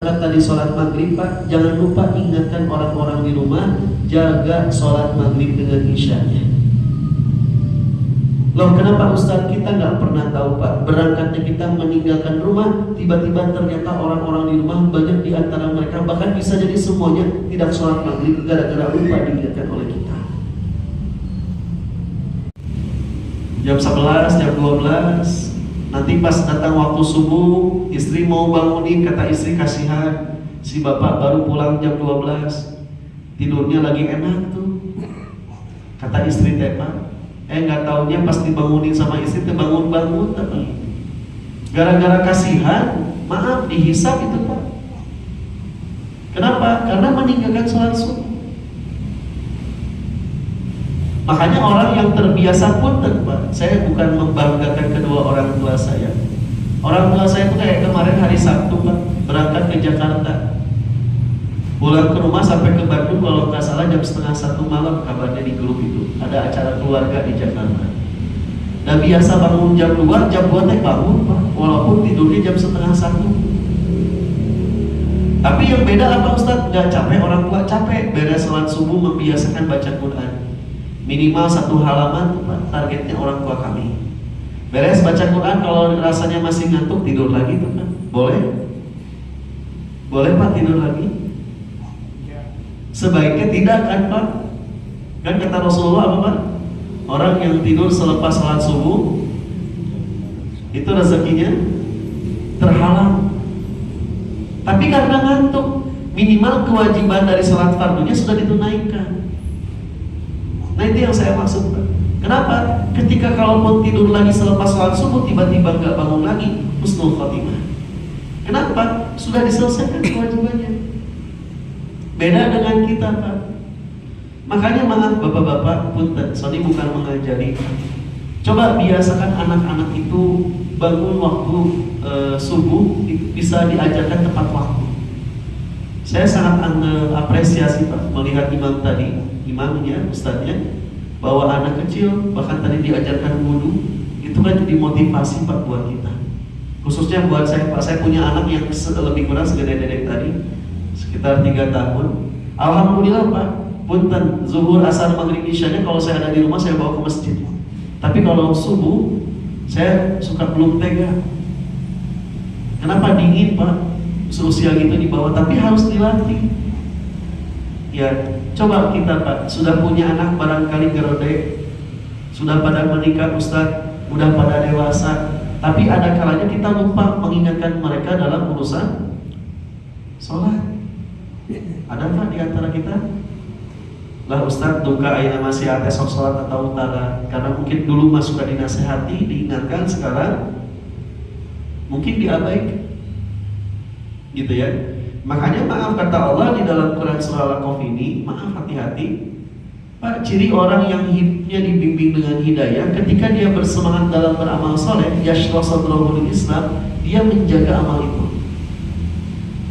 Tadi sholat maghrib Pak, jangan lupa ingatkan orang-orang di rumah jaga sholat maghrib dengan isyanya. Loh kenapa Ustaz kita nggak pernah tahu Pak, berangkatnya kita meninggalkan rumah, tiba-tiba ternyata orang-orang di rumah banyak di antara mereka bahkan bisa jadi semuanya tidak sholat maghrib gara-gara lupa diingatkan oleh kita. Jam 11, jam 12, nanti pas datang waktu subuh, istri mau bangunin, kata istri kasihan, si bapak baru pulang jam 12, tidurnya lagi enak tuh. Kata istri teh Pak, nggak taunya pas dibangunin sama istri teh bangun-bangun tapi gara-gara kasihan, maaf dihisap itu Pak. Kenapa? Karena meninggalkan sholat subuh. Makanya orang yang terbiasa pun Pak, saya bukan membanggakan kedua orang tua saya. Orang tua saya itu kayak kemarin hari Sabtu Pak, berangkat ke Jakarta, pulang ke rumah sampai ke Bandung kalau nggak salah jam 12:30 malam, kabarnya di grup itu ada acara keluarga di Jakarta. Dan biasa bangun jam 2, jam 2 teh bangun Pak, walaupun tidurnya jam 12:30. Tapi yang beda apa Ustaz? Nggak capek, orang tua capek, beres sholat subuh membiasakan baca Quran. Minimal 1 halaman Pak, targetnya orang tua kami. Beres baca Quran, kalau rasanya masih ngantuk tidur lagi tuh kan? Boleh? Boleh Pak tidur lagi? Sebaiknya tidak kan Pak? Kan kata Rasulullah apa Pak? Orang yang tidur selepas salat subuh itu rezekinya terhalang. Tapi karena ngantuk, minimal kewajiban dari salat fardunya sudah ditunaikan. Nah itu yang saya maksud Pak. Kenapa? Ketika kalaupun tidur lagi selepas sholat subuh tiba-tiba nggak bangun lagi, husnul khotimah. Kenapa? Sudah diselesaikan kewajibannya. Beda dengan kita Pak. Makanya maaf bapak-bapak, punten, Sony bukan mengajari. Coba biasakan anak-anak itu bangun waktu subuh bisa diajarkan tepat waktu. Saya sangat apresiasi Pak melihat imam tadi, imamnya, ustadznya, bahwa anak kecil bahkan tadi diajarkan wudhu, itu kan jadi motivasi Pak buat kita. Khususnya buat saya Pak, saya punya anak yang lebih kurang segede dedek tadi, sekitar 3 tahun. Alhamdulillah Pak, punten, zuhur, asar, maghrib, isyanya kalau saya ada di rumah saya bawa ke masjid. Tapi kalau subuh, saya suka belum tega. Kenapa? Dingin Pak, seusia gitu dibawa, tapi harus dilatih. Ya, coba kita Pak, sudah punya anak barangkali gerode, sudah pada menikah Ustaz, udah pada dewasa, tapi ada kalanya kita lupa mengingatkan mereka dalam urusan sholat. Ada Pak di antara kita? Lah Ustaz, duka aina masih ada sok sholat atau utara, karena mungkin dulu mas suka dinasehati, diingatkan, sekarang mungkin diabaikan, gitu ya. Makanya maaf kata Allah di dalam Quran surah Al-Kahf ini, maaf hati-hati Pak, ciri orang yang hidupnya dibimbing dengan hidayah, ketika dia bersemangat dalam beramal soleh, yashrah sadrahul Islam, dia menjaga amal itu.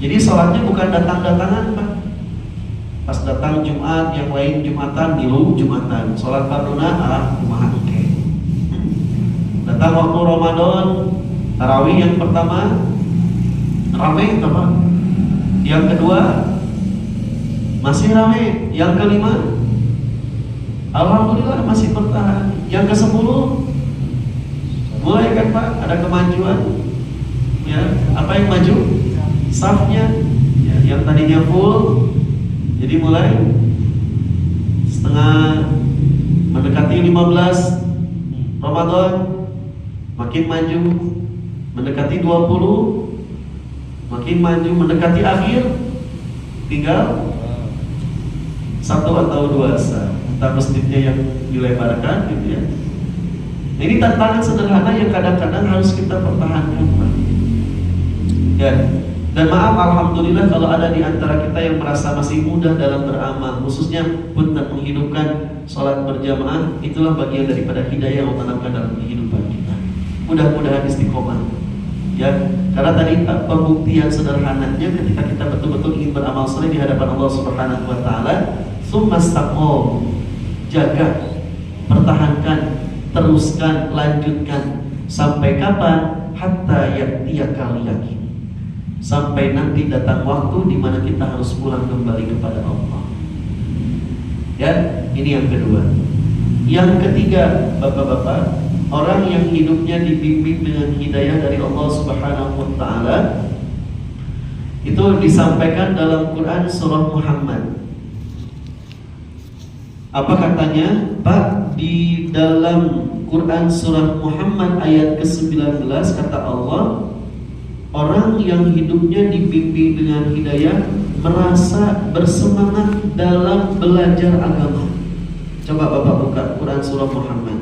Jadi sholatnya bukan datang-datangan Pak. Pas datang Jumat, yang lain Jumatan, nilu Jumatan, sholat farduna, kumaha oke. Datang waktu Ramadan, tarawih yang pertama ramai apa? Yang kedua masih ramai, yang kelima alhamdulillah masih bertahan, yang ke-10 mulai kan Pak ada kemajuan. Ya, apa yang maju? Safnya, ya, yang tadinya full jadi mulai setengah, mendekati 15 Ramadan makin maju, mendekati 20 makin maju, mendekati akhir tinggal 1 atau 2 sah, entah masjidnya yang dilebarkan gitu ya. Nah, ini tantangan sederhana yang kadang-kadang harus kita pertahankan Pak. Ya, dan maaf alhamdulillah kalau ada di antara kita yang merasa masih mudah dalam beramal, khususnya untuk menghidupkan sholat berjamaah, itulah bagian daripada hidayah yang tanamkan dalam kehidupan kita. Mudah-mudahan istiqomah. Ya, karena tadi pembuktian sederhananya ketika kita betul-betul ingin beramal saleh di hadapan Allah Subhanahu wa taala, tsumastaqom, jaga, pertahankan, teruskan, lanjutkan sampai kapan? Hatta ya'tiyakal yakin. sampai nanti datang waktu di mana kita harus pulang kembali kepada Allah. Ya, ini yang kedua. Yang ketiga, bapak-bapak, orang yang hidupnya dibimbing dengan hidayah dari Allah Subhanahu wa taala, itu disampaikan dalam Quran surah Muhammad. Apa katanya? Pak, di dalam Quran surah Muhammad ayat ke-19 kata Allah, orang yang hidupnya dibimbing dengan hidayah merasa bersemangat dalam belajar agama. Coba Bapak buka Quran surah Muhammad.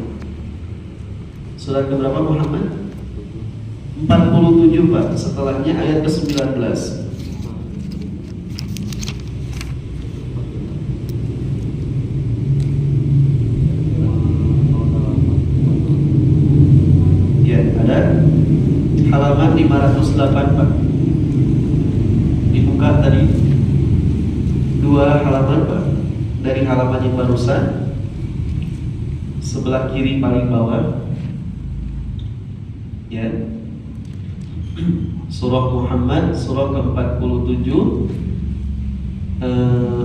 Surat keberapa Muhammad? 47 Pak, setelahnya ayat ke-19. Halaman 508 Pak. Dibuka tadi 2 halaman Pak. Dari halaman yang barusan, sebelah kiri paling bawah. Ya. Surah Muhammad surah ke-47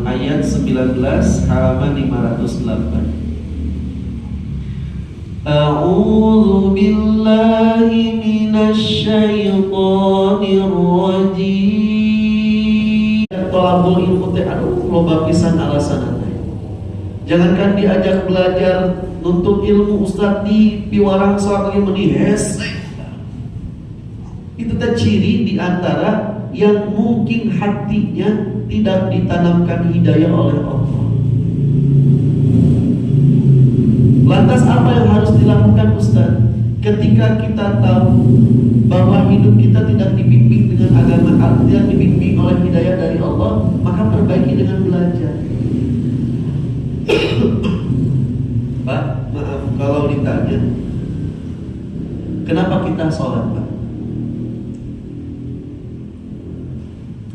ayat 19 halaman 508. A'udzu billahi minasy syaithanir rajim. Tolabul ilmu teh aduh loba pisan alasanna. Jangankan diajak belajar nuntut ilmu ustaz di piwarang salat lagi meni hese. Itu teh ciri di antara yang mungkin hatinya tidak ditanamkan hidayah oleh Allah. Lantas apa yang harus dilakukan Ustaz? Ketika kita tahu bahwa hidup kita tidak dibimbing dengan agama, tidak dibimbing oleh hidayah dari Allah, maka perbaiki dengan belajar. Pak, maaf kalau ditanya, kenapa kita sholat Pak?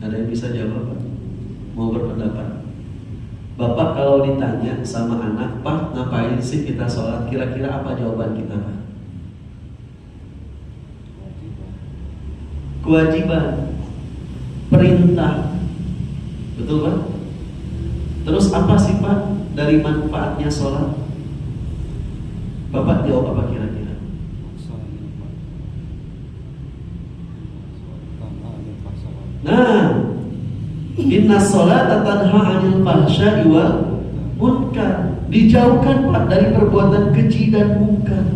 Ada yang bisa jawab Pak? Mau berpendapat? Bapak kalau ditanya sama anak, Pak ngapain sih kita sholat? Kira-kira apa jawaban kita Pak? Kewajiban, perintah, betul Pak? Terus apa sih Pak dari manfaatnya sholat? Bapak jawab apa kira-kira? Nah, inna sholata tanha 'anil fahsya'i wal munkar. Dijauhkan Pak dari perbuatan keji dan munkar.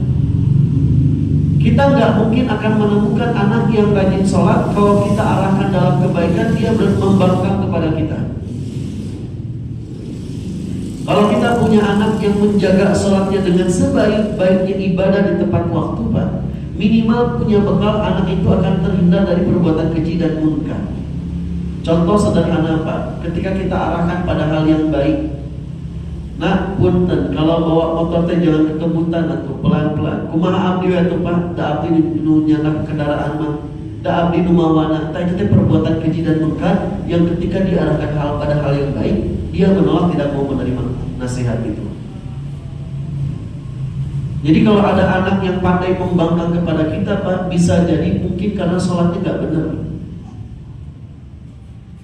Kita nggak mungkin akan menemukan anak yang rajin sholat kalau kita arahkan dalam kebaikan, dia membangkang kepada kita. Kalau kita punya anak yang menjaga sholatnya dengan sebaik-baiknya ibadah di tepat waktu Pak, minimal punya bekal anak itu akan terhindar dari perbuatan keji dan munkar. Contoh sederhana Pak, ketika kita arahkan pada hal yang baik. Nah, punten kalau bawa motor teh jangan kekebutan atuh, pelan-pelan. Kumaha abdi we atuh Pak, da abdi nu nyandak kendaraan mah, da abdi nu mawana. Tah itu teh perbuatan keji dan munkar yang ketika diarahkan pada hal yang baik, dia menolak, tidak mau menerima nasihat itu. Jadi kalau ada anak yang pandai membangkang kepada kita Pak, bisa jadi mungkin karena sholatnya nggak benar.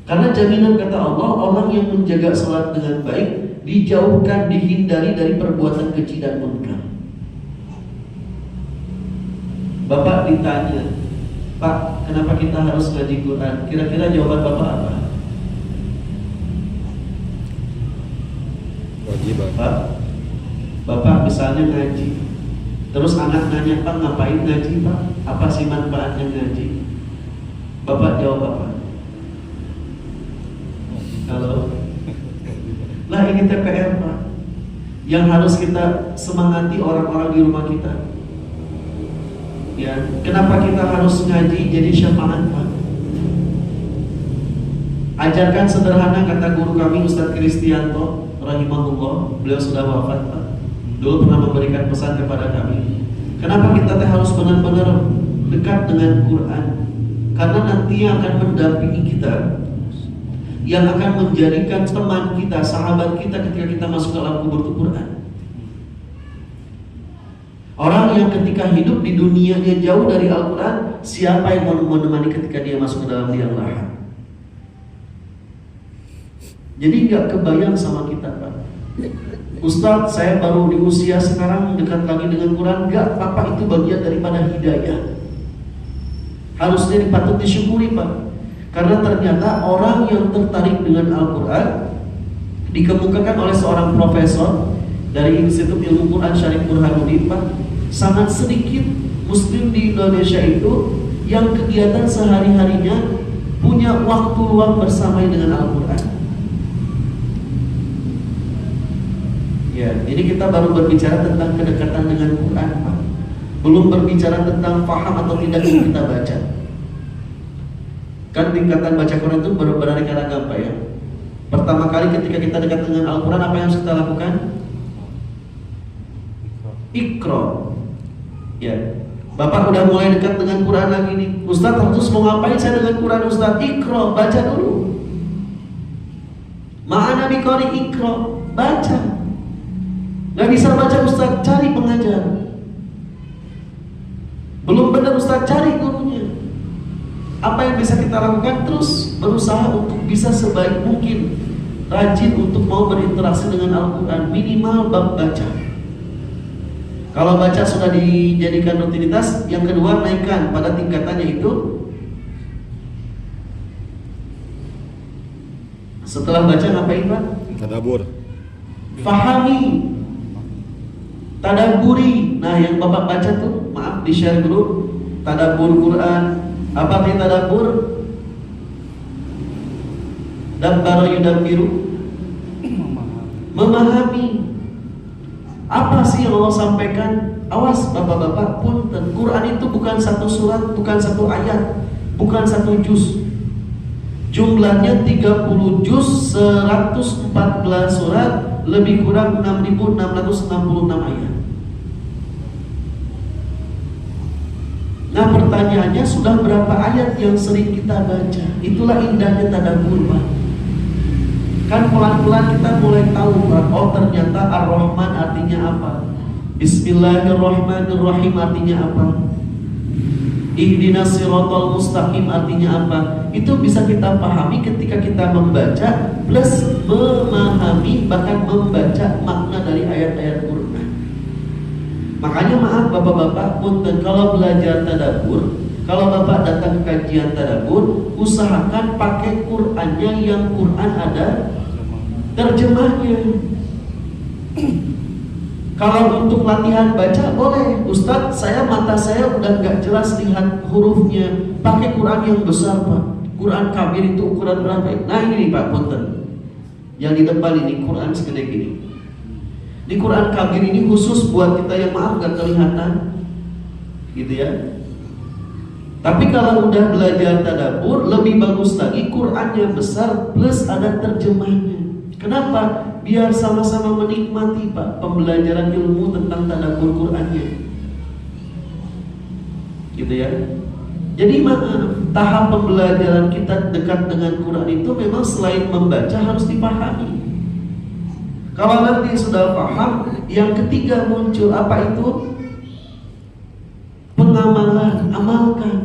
Karena jaminan kata Allah, orang yang menjaga sholat dengan baik dijauhkan, dihindari dari perbuatan keji dan munkar. Bapak ditanya, Pak, kenapa kita harus ngaji Quran? Kira-kira jawaban Bapak apa? Wajib Pak, Bapak misalnya ngaji, terus anak nanya, Pak ngapain ngaji Pak? Apa sih manfaatnya ngaji? Bapak jawab apa? Halo? Lah ini TPR Pak, yang harus kita semangati orang-orang di rumah kita. Ya, kenapa kita harus ngaji jadi syafaat Pak? Ajarkan sederhana, kata guru kami Ustadz Kristianto rahimahullah, beliau sudah wafat Pak. Dulu pernah memberikan pesan kepada kami. Kenapa kita harus benar-benar dekat dengan Quran? Karena nantinya akan mendampingi kita, yang akan menjadikan teman kita, sahabat kita ketika kita masuk dalam kubur itu Quran. Orang yang ketika hidup di dunianya jauh dari Al-Quran, siapa yang mau menemani ketika dia masuk ke dalam liang lahat? Jadi nggak kebayang sama kita, Pak. Ustadz, saya baru di usia sekarang dekat lagi dengan Quran. Enggak, Bapak, itu bagian daripada hidayah. Harusnya dipatut disyukuri, Pak. Karena ternyata orang yang tertarik dengan Al-Quran dikemukakan oleh seorang profesor dari Institut Ilmu Quran Syarif Burhanuddin, Pak, sangat sedikit Muslim di Indonesia itu yang kegiatan sehari-harinya punya waktu luang bersama dengan Al-Quran. Ya, ini kita baru berbicara tentang kedekatan dengan Quran, Pak. Belum berbicara tentang paham atau tidak yang kita baca. Kan tingkatan baca Quran itu beraneka ragam, Pak, ya. Pertama kali ketika kita dekat dengan Al-Quran, apa yang harus kita lakukan? Iqra. Ya, Bapak udah mulai dekat dengan Quran lagi nih. Ustadz, harus mau ngapain saya dengan Quran, Ustadz? Iqra, baca dulu. Ma'ana biqari Iqra, baca. Gak bisa baca, Ustadz, cari pengajar. Belum benar, Ustadz, cari gurunya. Apa yang bisa kita lakukan? Terus berusaha untuk bisa sebaik mungkin rajin untuk mau berinteraksi dengan Al-Quran. Minimal bab baca. Kalau baca sudah dijadikan rutinitas, yang kedua naikkan pada tingkatannya itu. Setelah baca ngapain, Pak? Tadabbur. Fahami, tadabburi. Nah, yang Bapak baca tuh, maaf di share grup, tadabbur Quran. Apa arti tadabbur? Dabbara yudabbiru, memahami. Apa sih yang Allah sampaikan? Awas Bapak-bapak, punten, Quran itu bukan satu surat, bukan satu ayat, bukan satu juz. Jumlahnya 30 juz, 114 surat, lebih kurang 6.666 ayat. Nah, pertanyaannya, sudah berapa ayat yang sering kita baca? Itulah indahnya tadabbur, Pak. Kan pelan-pelan kita mulai tahu, Pak. Oh, ternyata Ar-Rahman artinya apa? Bismillahirrahmanirrahim artinya apa? Ihdinas siratal mustaqim artinya apa? Itu bisa kita pahami ketika kita membaca plus memahami, bahkan membaca makna dari ayat-ayat Quran. Makanya maaf Bapak-bapak, punten, kalau belajar tadabbur, kalau Bapak datang ke kajian tadabbur, usahakan pakai Qurannya yang Quran ada terjemahnya. Kalau untuk latihan baca boleh, Ustadz, mata saya udah nggak jelas lihat hurufnya, pakai Quran yang besar, Pak. Quran kabir itu ukuran berapa? Nah ini Pak, punten, yang di depan ini Quran segede gini. Di Quran kabir ini khusus buat kita yang maaf nggak kelihatan, gitu ya. Tapi kalau udah belajar tadabbur, lebih bagus lagi Qurannya besar plus ada terjemahnya. Kenapa? Biar sama-sama menikmati, Pak, pembelajaran ilmu tentang tadabbur Qurannya, gitu ya. Jadi tahap pembelajaran kita dekat dengan Quran itu memang selain membaca harus dipahami. Kalau nanti sudah paham, yang ketiga muncul apa itu? Pengamalan, amalkan.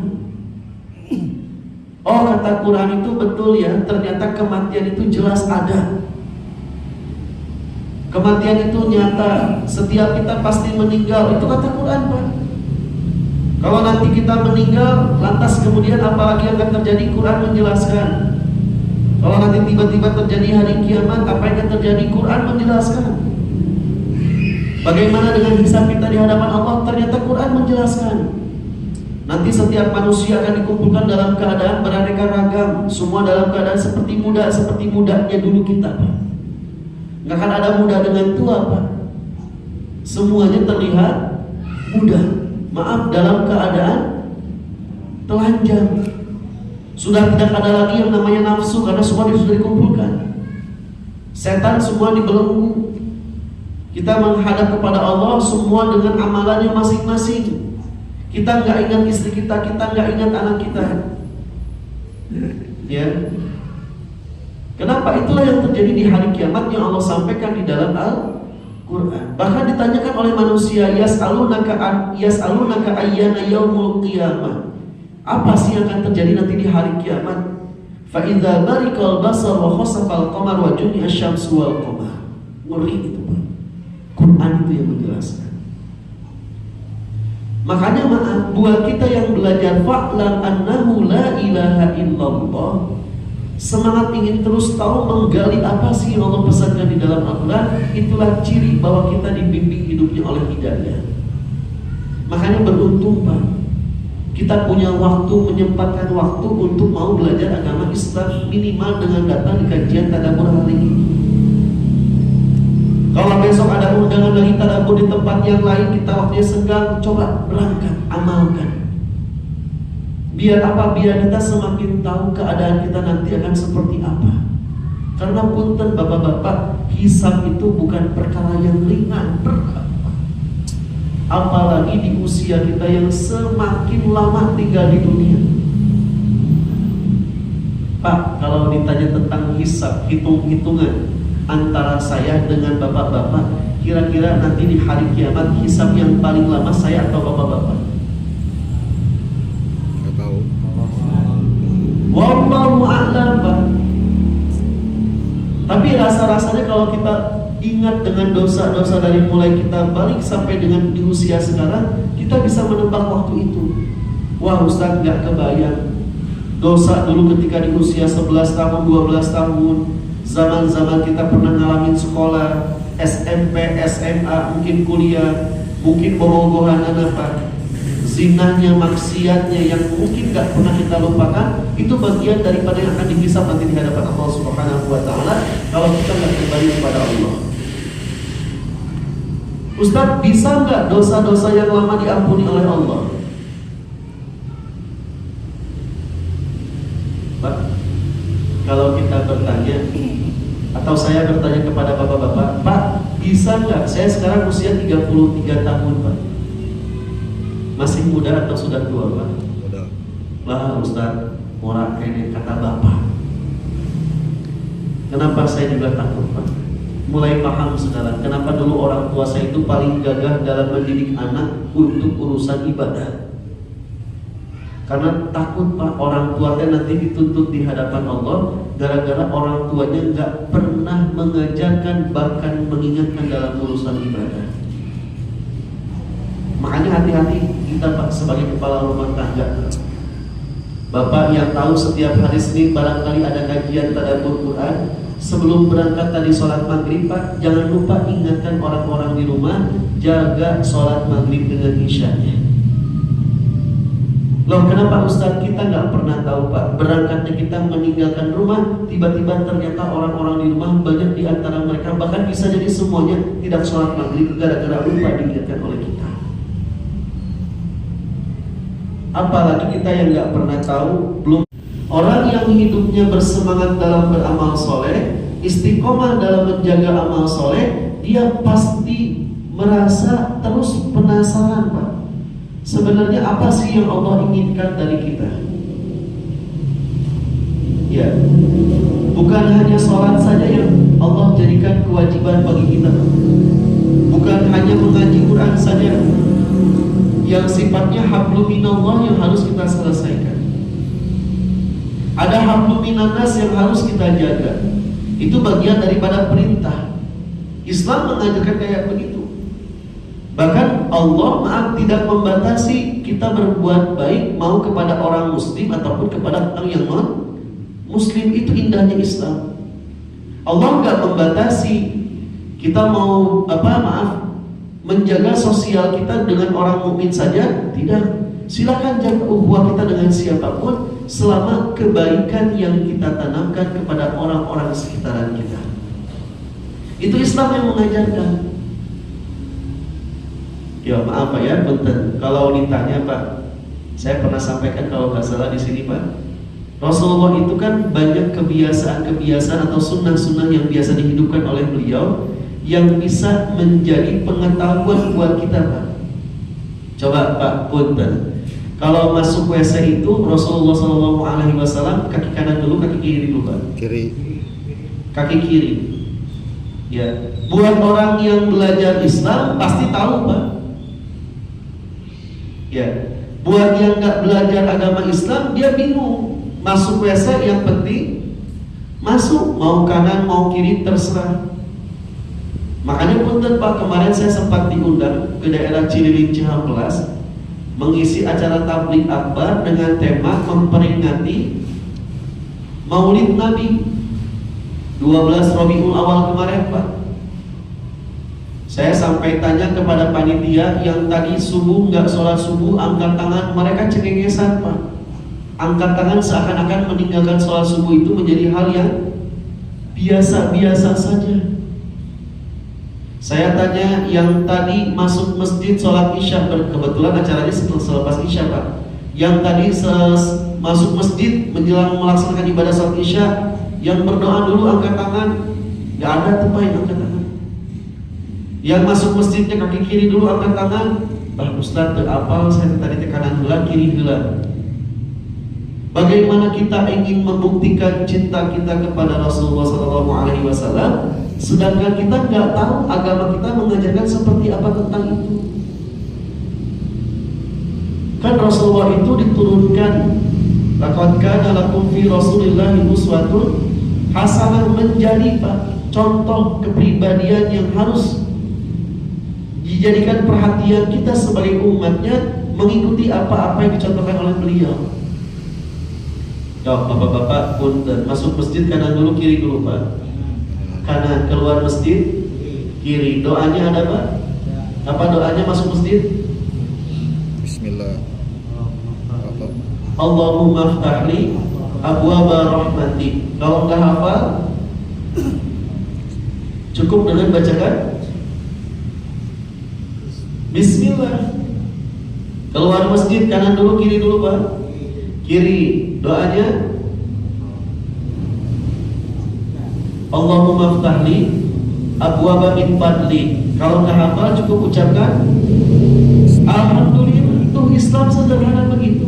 Oh, kata Quran itu betul ya, ternyata kematian itu jelas ada. Kematian itu nyata, setiap kita pasti meninggal, itu kata Quran, Pak. Kalau nanti kita meninggal, lantas kemudian apalagi yang akan terjadi, Quran menjelaskan. Kalau nanti tiba-tiba terjadi hari kiamat, apa yang akan terjadi, Quran menjelaskan. Bagaimana dengan hisab kita di hadapan Allah, ternyata Quran menjelaskan. Nanti setiap manusia akan dikumpulkan dalam keadaan beraneka ragam, semua dalam keadaan seperti mudanya dulu kita, Pak. Nggak akan ada muda dengan tua, Pak. Semuanya terlihat muda. Maaf, dalam keadaan telanjang. Sudah tidak ada lagi yang namanya nafsu, karena semua sudah dikumpulkan. Setan semua dibelenggu. Kita menghadap kepada Allah semua dengan amalannya masing-masing. Kita nggak ingat istri kita nggak ingat anak kita. Ya. Kenapa? Itulah yang terjadi di hari kiamat yang Allah sampaikan di dalam Al-Quran. Quran. Bahkan ditanyakan oleh manusia, yas'alunaka ayyana yaumul qiyamah. Apa sih yang akan terjadi nanti di hari kiamat? Fa idza barikal basar wa khasafal qamar wa jumi'a asy-syamsu wal qamar. Ngeri itu, Pak. Quran itu yang menjelaskan. Makanya maaf buat kita yang belajar fa'lam annahu la ilaha illallah, semangat ingin terus tahu menggali apa sih yang Allah pesankan di dalam Al-Quran. Itulah ciri bahwa kita dibimbing hidupnya oleh hidayah. Makanya beruntung, Pak, kita punya waktu, menyempatkan waktu untuk mau belajar agama Islam, minimal dengan datang di kajian tadabbur hari ini. Kalau besok ada undangan lagi tadabbur di tempat yang lain, kita waktunya senggang, coba berangkat, amalkan. Biar apa? Biar kita semakin tahu keadaan kita nanti akan seperti apa. Karena punten bapak-bapak, hisab itu bukan perkara yang ringan, apalagi di usia kita yang semakin lama tinggal di dunia. Pak, kalau ditanya tentang hisab, hitung-hitungan antara saya dengan bapak-bapak, kira-kira nanti di hari kiamat hisab yang paling lama saya atau bapak-bapak? Nggak tahu. Wallahu a'lam, Pak. Tapi rasa-rasanya kalau kita ingat dengan dosa-dosa dari mulai kita balik sampai dengan di usia sekarang, kita bisa menebak waktu itu. Wah, Ustaz, nggak kebayang dosa dulu ketika di usia 11 tahun, 12 tahun, zaman-zaman kita pernah ngalamin sekolah, SMP, SMA, mungkin kuliah, mungkin bohong-bohongan apa, zinahnya, maksiatnya yang mungkin gak pernah kita lupakan. Itu bagian daripada yang akan dihisab nanti di hadapan Allah Subhanahu wa Ta'ala kalau kita gak kembali kepada Allah. Ustaz, bisa gak dosa-dosa yang lama diampuni oleh Allah? Pak, kalau kita bertanya atau saya bertanya kepada bapak-bapak, Pak, bisa nggak? Saya sekarang usia 33 tahun, Pak. Masih muda atau sudah tua, Pak? Muda. Lah, Ustaz, orang kene kata bapak. Kenapa saya juga takut, Pak? Mulai paham sekarang kenapa dulu orang tua saya itu paling gagah dalam mendidik anak untuk urusan ibadah. Karena takut, Pak, orang tuanya nanti dituntut di hadapan Allah gara-gara orang tuanya nggak pernah mengajarkan bahkan mengingatkan dalam urusan ibadah. Makanya hati-hati kita, Pak, sebagai kepala rumah tangga. Bapak yang tahu setiap hari Senin barangkali ada kajian tadabbur Quran, sebelum berangkat tadi sholat maghrib, Pak, jangan lupa ingatkan orang-orang di rumah jaga sholat maghrib dengan isyanya. Loh, kenapa Ustaz kita nggak pernah tahu, Pak? Berangkatnya kita meninggalkan rumah, tiba-tiba ternyata orang-orang di rumah banyak di antara mereka bahkan bisa jadi semuanya tidak sholat maghrib gara-gara lupa diingatkan oleh kita. Apalagi kita yang nggak pernah tahu, belum orang yang hidupnya bersemangat dalam beramal soleh, istiqomah dalam menjaga amal soleh, dia pasti merasa terus penasaran, Pak. Sebenarnya apa sih yang Allah inginkan dari kita? Ya, bukan hanya sholat saja yang Allah jadikan kewajiban bagi kita. Bukan hanya mengaji Quran saja yang sifatnya hablum minallah yang harus kita selesaikan. Ada hablum minannas yang harus kita jaga. Itu bagian daripada perintah. Islam mengajarkan kayak begitu. Bahkan Allah tidak membatasi kita berbuat baik mau kepada orang muslim ataupun kepada orang yang non muslim. Itu indahnya Islam. Allah nggak membatasi kita mau menjaga sosial kita dengan orang mukmin saja, tidak. Silakan jaga ukhuwah kita dengan siapapun selama kebaikan yang kita tanamkan kepada orang-orang sekitaran kita. Itu Islam yang mengajarkan. Ya maaf, Pak, ya, punten. Kalau ditanya, Pak, saya pernah sampaikan kalau nggak salah di sini, Pak, Rasulullah itu kan banyak kebiasaan-kebiasaan atau sunnah-sunnah yang biasa dihidupkan oleh beliau yang bisa menjadi pengetahuan buat kita, Pak. Coba, Pak, punten. Kalau masuk WC itu Rasulullah SAW kaki kanan dulu, kaki kiri dulu, Pak. Kiri. Kaki kiri. Ya, buat orang yang belajar Islam pasti tahu, Pak. Ya, buat yang nggak belajar agama Islam dia bingung. Masuk WC yang penting masuk, mau kanan mau kiri terserah. Makanya punten Pak, kemarin saya sempat diundang ke daerah Cililin Cihampelas mengisi acara tabligh akbar dengan tema memperingati Maulid Nabi 12 Rabiul Awal kemarin, Pak. Saya sampai tanya kepada panitia yang tadi subuh nggak sholat subuh, angkat tangan, mereka cengengesan, Pak. Angkat tangan seakan-akan meninggalkan sholat subuh itu menjadi hal yang biasa-biasa saja. Saya tanya yang tadi masuk masjid sholat isya, kebetulan acaranya selepas isya, Pak. Yang tadi masuk masjid menjelang melaksanakan ibadah sholat isya, yang berdoa dulu angkat tangan. Gak ada tuh Pak yang angkat tangan. Yang masuk masjidnya kaki kiri dulu angkat tangan. Ustaz apal saya tadi kanan heula kiri heula. Bagaimana kita ingin membuktikan cinta kita kepada Rasulullah SAW, sedangkan kita nggak tahu agama kita mengajarkan seperti apa tentang itu. Kan Rasulullah itu diturunkan, laqad kana lakum fi Rasulillahi uswatun hasanah, menjadi Pak contoh kepribadian yang harus dijadikan perhatian kita sebagai umatnya, mengikuti apa-apa yang dicontohkan oleh beliau. Bapak-bapak punten, masuk masjid kanan dulu kiri dulu Pak. Kanan, keluar masjid kiri. Doanya ada Pak? Apa doanya masuk masjid? Bismillah. Allahumma ftahli abwaaba rahmati. Kalau nggak hafal, cukup dengan bacakan Bismillah. Keluar masjid kanan dulu kiri dulu Pak. Kiri. Doanya Allahumma ftahli abwaaba min fadli. Kalau nggak hafal cukup ucapkan Alhamdulillah. Itu Islam sederhana begitu.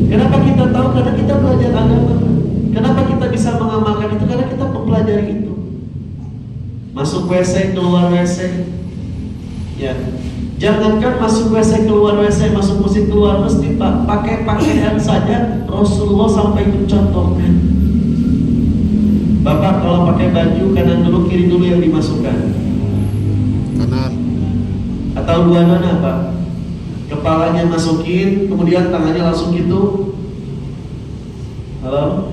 Kenapa kita tahu? Karena kita belajar agama. Kenapa kita bisa mengamalkan itu? Karena kita mempelajari itu. Masuk WC, keluar WC. Ya. Jangankan masuk WC, keluar WC, masuk masjid, keluar masjid, Pak. Pakai pakaian saja Rasulullah sampai mencontohkan. Bapak kalau pakai baju kanan dulu kiri dulu yang dimasukkan. Kanan. Atau dua mana Pak? Kepalanya masukin, kemudian tangannya langsung gitu. Halo?